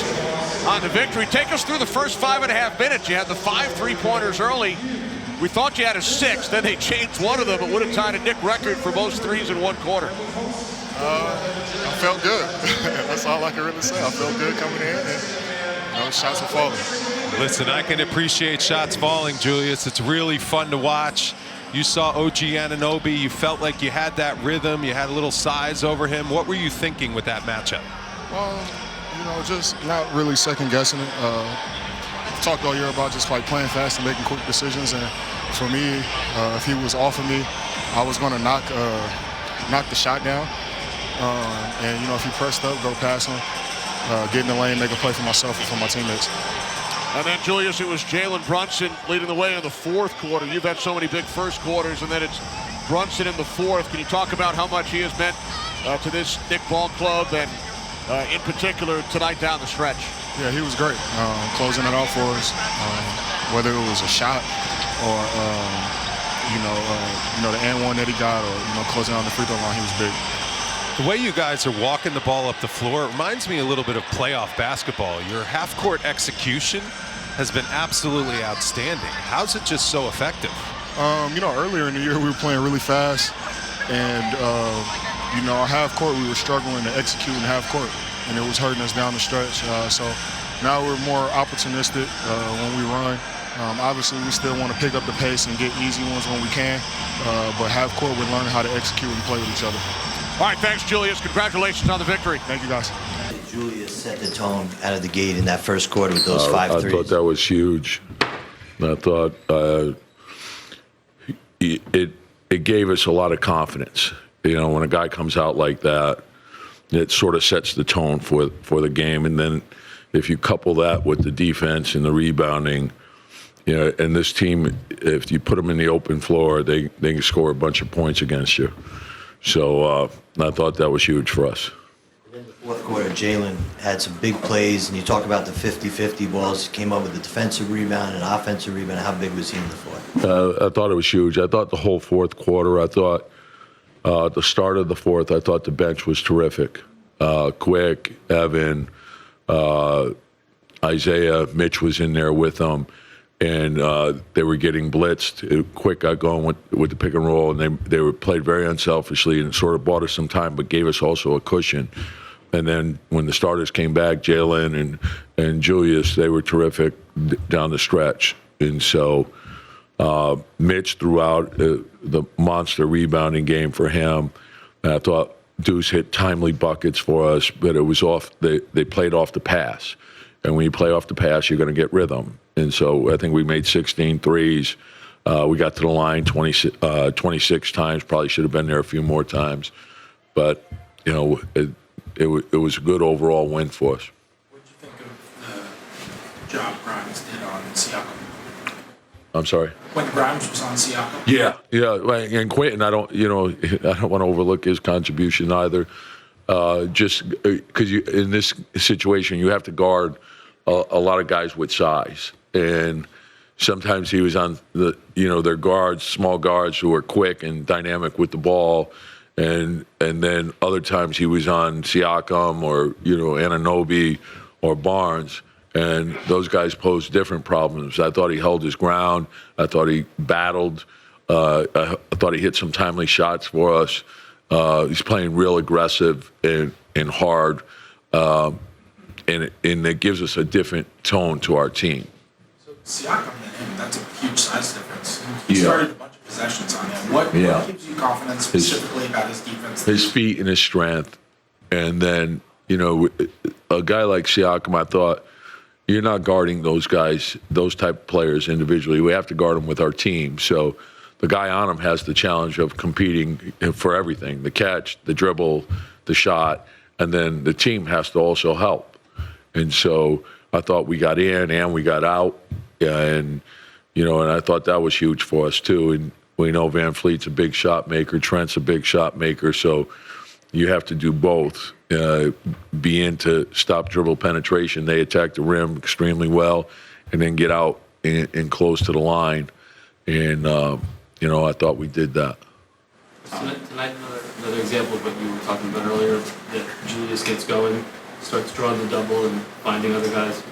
Networks on the victory. Take us through the first 5.5 minutes. You had the 5 3-pointers early. We thought you had a 6, then they changed one of them. It would have tied a Knick record for most threes in one quarter. I felt good. That's all I can really say. I felt good coming in, and shots were falling. Listen, I can appreciate shots falling, Julius. It's really fun to watch. You saw OG Anunoby. You felt like you had that rhythm. You had a little size over him. What were you thinking with that matchup? Well, just not really second guessing it. I've talked all year about just like playing fast and making quick decisions. And for me, if he was off of me, I was going to knock the shot down. And if he pressed up, go past him, get in the lane, make a play for myself and for my teammates. And then, Julius, it was Jalen Brunson leading the way in the fourth quarter. You've had so many big first quarters, and then it's Brunson in the fourth. Can you talk about how much he has meant to this Knick ball club and, in particular, tonight down the stretch? Yeah, he was great, closing it out for us, whether it was a shot or, the and-one that he got or, closing on the free throw line, he was big. The way you guys are walking the ball up the floor, it reminds me a little bit of playoff basketball. Your half-court execution has been absolutely outstanding. How's it just so effective? Earlier in the year we were playing really fast, and our half-court we were struggling to execute in half-court, and it was hurting us down the stretch. So now we're more opportunistic when we run. Obviously, we still want to pick up the pace and get easy ones when we can, but half-court we're learning how to execute and play with each other. All right, thanks, Julius. Congratulations on the victory. Thank you, guys. Julius set the tone out of the gate in that first quarter with those 5 threes. I thought that was huge. I thought it gave us a lot of confidence. When a guy comes out like that, it sort of sets the tone for the game. And then if you couple that with the defense and the rebounding, and this team, if you put them in the open floor, they can score a bunch of points against you. So I thought that was huge for us. In the fourth quarter, Jalen had some big plays, and you talk about the 50-50 balls. He came up with the defensive rebound and offensive rebound. How big was he in the fourth? I thought it was huge. I thought the whole fourth quarter, I thought the start of the fourth, I thought the bench was terrific. Quick, Evan, Isaiah, Mitch was in there with them. And they were getting blitzed. Quick got going with the pick and roll, and they were played very unselfishly and sort of bought us some time, but gave us also a cushion. And then when the starters came back, Jalen and Julius, they were terrific down the stretch. And so Mitch threw out the monster rebounding game for him. And I thought Deuce hit timely buckets for us, but it was off. They played off the pass. And when you play off the pass, you're going to get rhythm. And so I think we made 16 threes. We got to the line 26 times. Probably should have been there a few more times. But, it was a good overall win for us. What did you think of the job Grimes did on Siakam? I'm sorry? When Grimes was on Siakam? Yeah. And Quentin, I don't want to overlook his contribution either. Just because in this situation, you have to guard a lot of guys with size. And sometimes he was on their guards, small guards who are quick and dynamic with the ball. And then other times he was on Siakam or, Anunoby or Barnes. And those guys posed different problems. I thought he held his ground. I thought he battled. I thought he hit some timely shots for us. He's playing real aggressive and hard. And it gives us a different tone to our team. So Siakam and him, that's a huge size difference. He started a bunch of possessions on him. What gives you confidence specifically about his defense? His feet and his strength. And then, a guy like Siakam, I thought, you're not guarding those guys, those type of players individually. We have to guard them with our team. So the guy on him has the challenge of competing for everything, the catch, the dribble, the shot, and then the team has to also help. And so I thought we got in and we got out, and I thought that was huge for us too. And we know Van Fleet's a big shot maker, Trent's a big shot maker, so you have to do both. Be into stop dribble penetration. They attack the rim extremely well, and then get out and close to the line. And I thought we did that. Tonight, another example of what you were talking about earlier, that Julius gets going, starts drawing the double and finding other guys.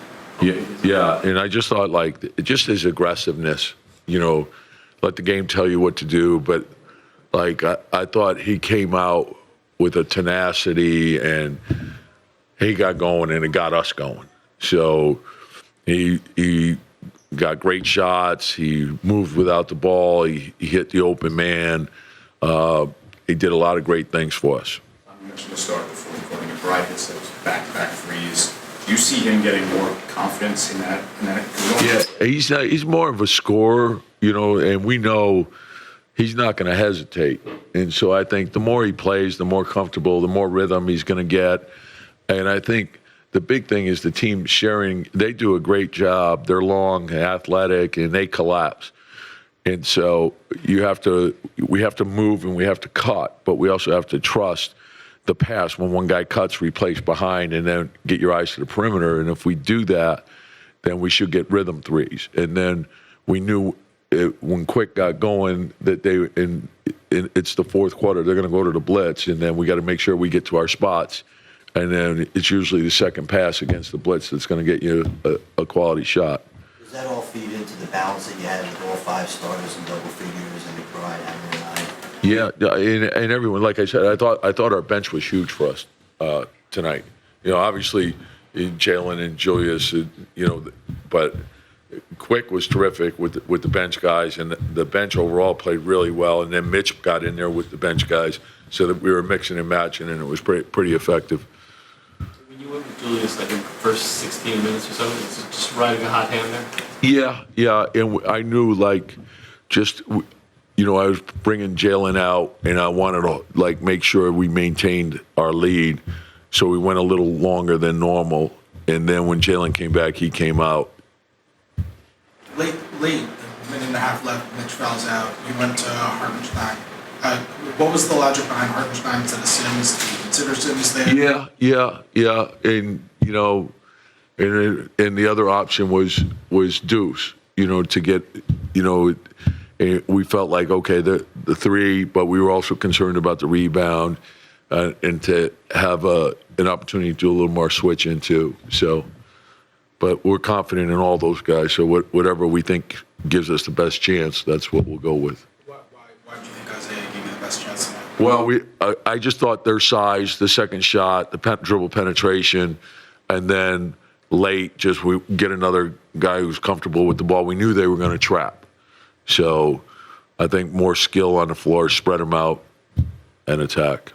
Yeah, and I just thought, like, just his aggressiveness, let the game tell you what to do. But, like, I thought he came out with a tenacity, and he got going, and it got us going. So he got great shots. He moved without the ball. He hit the open man. He did a lot of great things for us. You mentioned the start of the fourth quarter. McBride hits those back-to-back threes. Do you see him getting more confidence in that? Yeah, he's more of a scorer, and we know he's not going to hesitate. And so I think the more he plays, the more comfortable, the more rhythm he's going to get. And I think the big thing is the team sharing. They do a great job. They're long, athletic, and they collapse. And so we have to move and we have to cut, but we also have to trust the pass. When one guy cuts, replace behind, and then get your eyes to the perimeter. And if we do that, then we should get rhythm threes. And then we knew when Quick got going that it's the fourth quarter. They're going to go to the blitz, and then we got to make sure we get to our spots. And then it's usually the second pass against the blitz that's going to get you a quality shot. Does that all feed into the balance that you had with all 5 starters and double figures and McBride having an eye? Yeah, and everyone, like I said, I thought our bench was huge for us tonight. Obviously Jalen and Julius, but Quick was terrific with the bench guys, and the bench overall played really well. And then Mitch got in there with the bench guys, so that we were mixing and matching, and it was pretty effective. When you went with Julius, like in the first 16 minutes or so, is it just riding a hot hand there? Yeah, and I knew I was bringing Jalen out, and I wanted to make sure we maintained our lead, so we went a little longer than normal. And then when Jalen came back, he came out. Late, a minute and a half left, Mitch fouls out. You went to Hartenstein. What was the logic behind Hartenstein instead of Sims? Did you consider Sims there? Yeah. And the other option was Deuce, to get, we felt like, okay, the 3, but we were also concerned about the rebound and to have an opportunity to do a little more switch into. So, but we're confident in all those guys. So whatever we think gives us the best chance, that's what we'll go with. Why do you think Isaiah gave you the best chance in that? Well, I just thought their size, the second shot, the dribble penetration, and then late, just we get another guy who's comfortable with the ball. We knew they were going to trap. So I think more skill on the floor, spread them out, and attack.